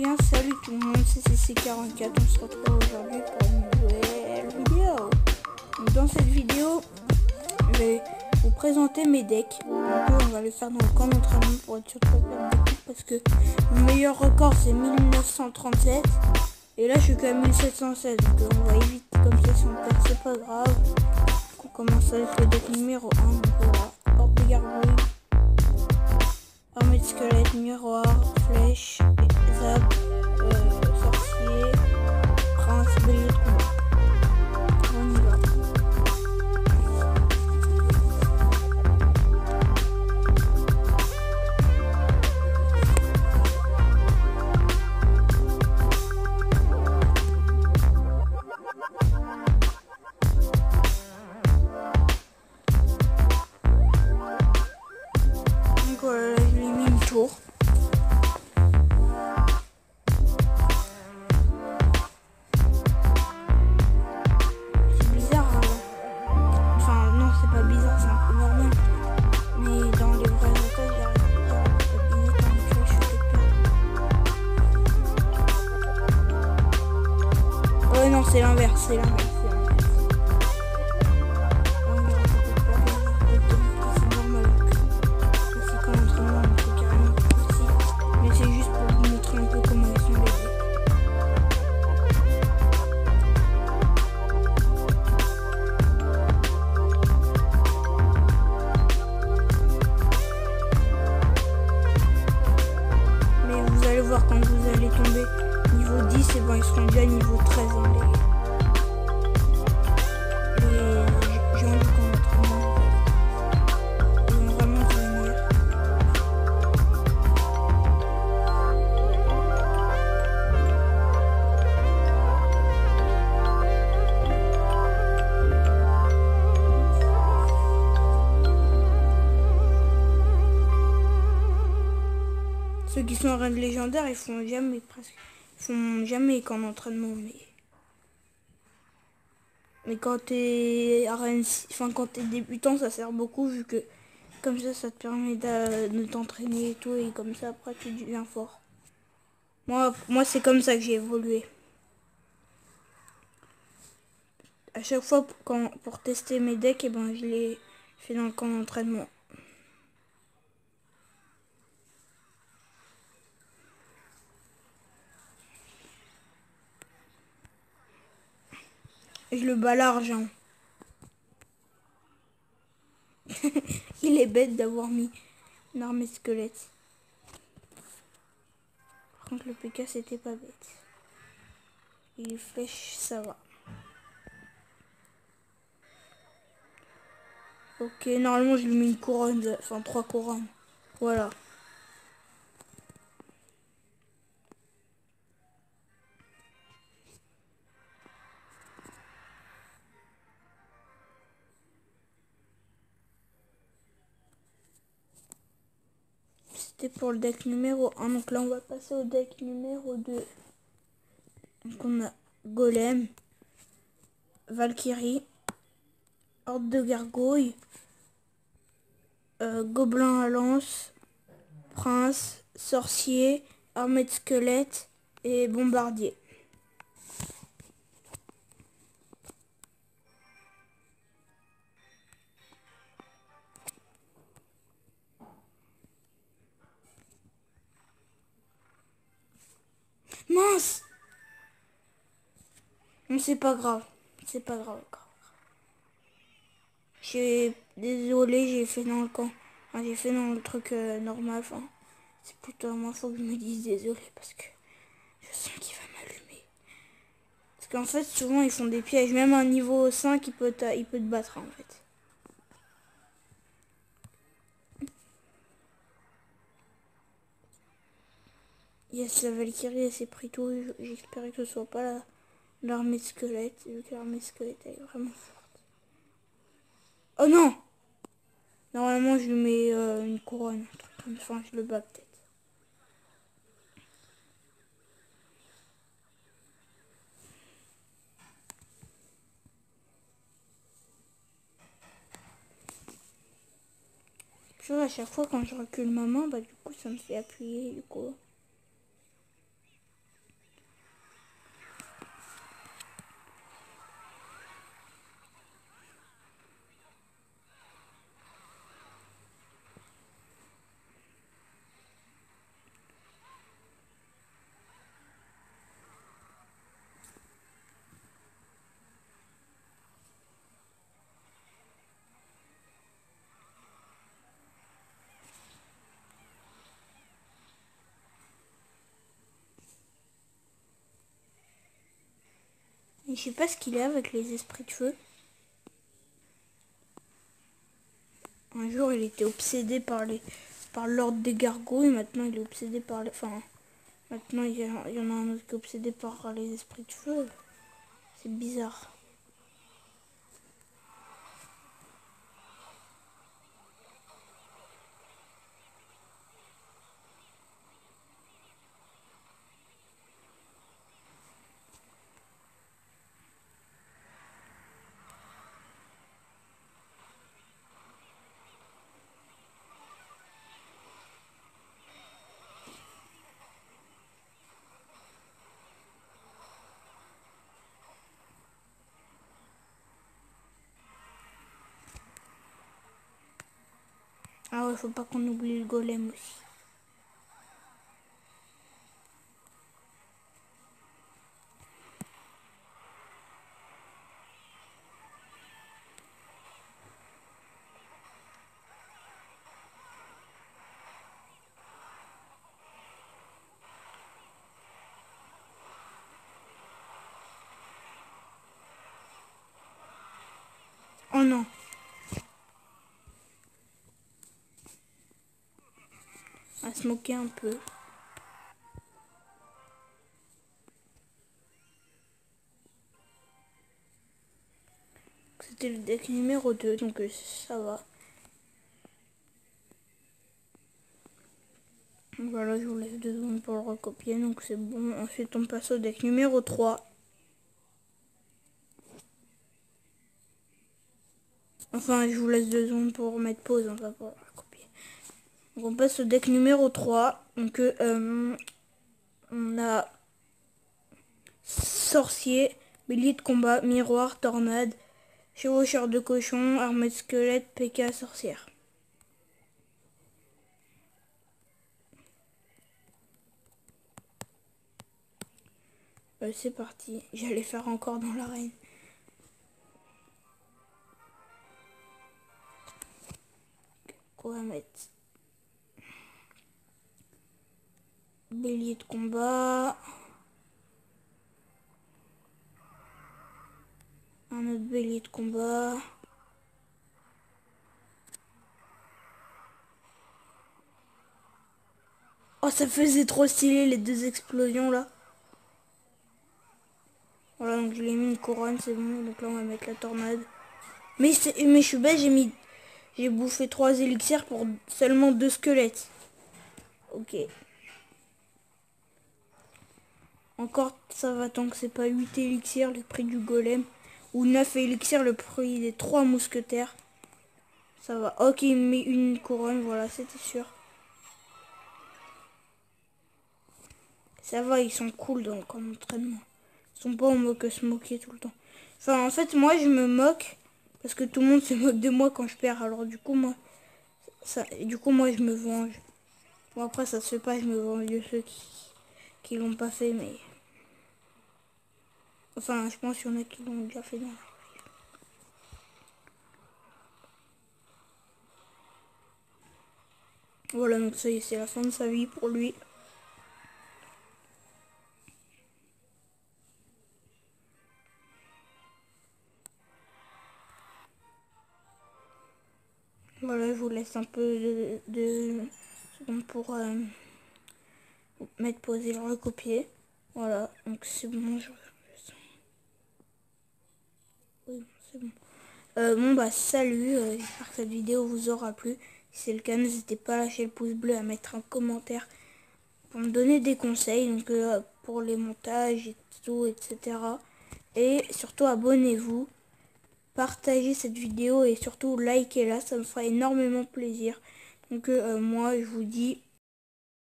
bien, salut tout le monde, c'est CC44, on se retrouve aujourd'hui pour une nouvelle vidéo. Donc, dans cette vidéo, je vais vous présenter mes decks. On va le faire dans le camp d'entraînement pour être sûr de pas perdre de coups parce que le meilleur record c'est 1937 et là je suis qu'à 1716, donc on va éviter comme ça si on perd, c'est pas grave. On commence avec le deck numéro 1, donc voilà, horde de gargouilles, armée de squelettes, miroir, flèche, zap, sorcier, prince, bélier de combat. On y va. Donc voilà, je lui ai mis une tour. Non, c'est l'inverse, c'est l'inverse. C'est normal. C'est comme l'entraînement, on peut carrément aussi. Mais c'est juste pour vous montrer un peu comment ils sont les deux. Mais vous allez voir quand vous allez tomber niveau 10, et ben ils seront déjà niveau 13. Les gens du camp d'entraînement, ils vont vraiment venir. Ceux qui sont en reine légendaire, ils font jamais camp d'entraînement, mais quand t'es quand t'es débutant, ça sert beaucoup vu que comme ça te permet de t'entraîner et tout, et comme ça après tu deviens fort. Moi c'est comme ça que j'ai évolué. À chaque fois pour tester mes decks, et ben je les fais dans le camp d'entraînement. Et je le bats l'argent. Il est bête d'avoir mis une armée squelette. Par contre le PK c'était pas bête. Et les flèches ça va. Ok, normalement je lui mets une couronne, enfin 3 couronnes. Voilà. C'était pour le deck numéro 1. Donc là on va passer au deck numéro 2. Donc on a Golem, Valkyrie, Horde de gargouilles, Gobelin à lance, Prince, Sorcier, Armée de squelettes et Bombardier. Mince! Mais c'est pas grave. C'est pas grave. Désolé, j'ai fait dans le camp. Enfin, j'ai fait dans le truc normal. Enfin, c'est plutôt à moi, faut que je me dise désolé parce que je sens qu'il va m'allumer. Parce qu'en fait, souvent ils font des pièges. Même à un niveau 5, il peut te battre en fait. Yes, la Valkyrie, elle s'est pris tout. J'espérais que ce soit pas l'armée de squelette. Vu que l'armée de squelette elle est vraiment forte. Oh non! Normalement, je lui mets une couronne. Un truc comme ça. Enfin, je le bats peut-être. Tu vois, à chaque fois quand je recule ma main, bah du coup ça me fait appuyer du coup. Et je sais pas ce qu'il a avec les esprits de feu. Un jour, il était obsédé par l'ordre des gargouilles. Maintenant, il est obsédé par les... Enfin, maintenant, il y en a un autre qui est obsédé par les esprits de feu. C'est bizarre. Ah ouais, faut pas qu'on oublie le golem aussi. Oh non. On va se moquer un peu. C'était le deck numéro 2, donc ça va. Voilà, je vous laisse 2 secondes pour le recopier, donc c'est bon. Ensuite, on passe au deck numéro 3. Enfin, je vous laisse 2 secondes pour mettre pause, on va pour le recopier. Donc, on passe au deck numéro 3. Donc, on a sorcier, bélier de combat, miroir, tornade, chevaucheur de cochon, armée de squelette, PK, sorcière. C'est parti, j'allais faire encore dans l'arène. On va mettre bélier de combat, un autre bélier de combat, oh ça faisait trop stylé les 2 explosions là. Voilà, donc je l'ai mis une couronne, c'est bon. Donc là on va mettre la tornade. Mais je suis bête, j'ai bouffé 3 élixirs pour seulement 2 squelettes. Ok. Encore ça va tant que c'est pas 8 élixirs le prix du golem. Ou 9 élixirs le prix des 3 mousquetaires. Ça va. Ok, il met une couronne, voilà, c'était sûr. Ça va, ils sont cool dans le camp d'entraînement. Ils sont pas en mode que se moquer tout le temps. Enfin, en fait, moi, je me moque parce que tout le monde se moque de moi quand je perds. Alors, du coup, moi, je me venge. Bon, après, ça se fait pas, je me venge de ceux qui l'ont pas fait, mais... Enfin, je pense qu'il y en a qui l'ont déjà fait dans la... Voilà, donc ça y est, c'est la fin de sa vie pour lui. Voilà, je vous laisse un peu de secondes pour mettre pause et le recopier. Voilà, donc c'est bon. Oui, c'est bon. Bon bah salut, j'espère que cette vidéo vous aura plu. Si c'est le cas, n'hésitez pas à lâcher le pouce bleu, à mettre un commentaire pour me donner des conseils, donc pour les montages et tout, etc. Et surtout abonnez-vous, partagez cette vidéo et surtout likez-la, ça me fera énormément plaisir. Donc moi je vous dis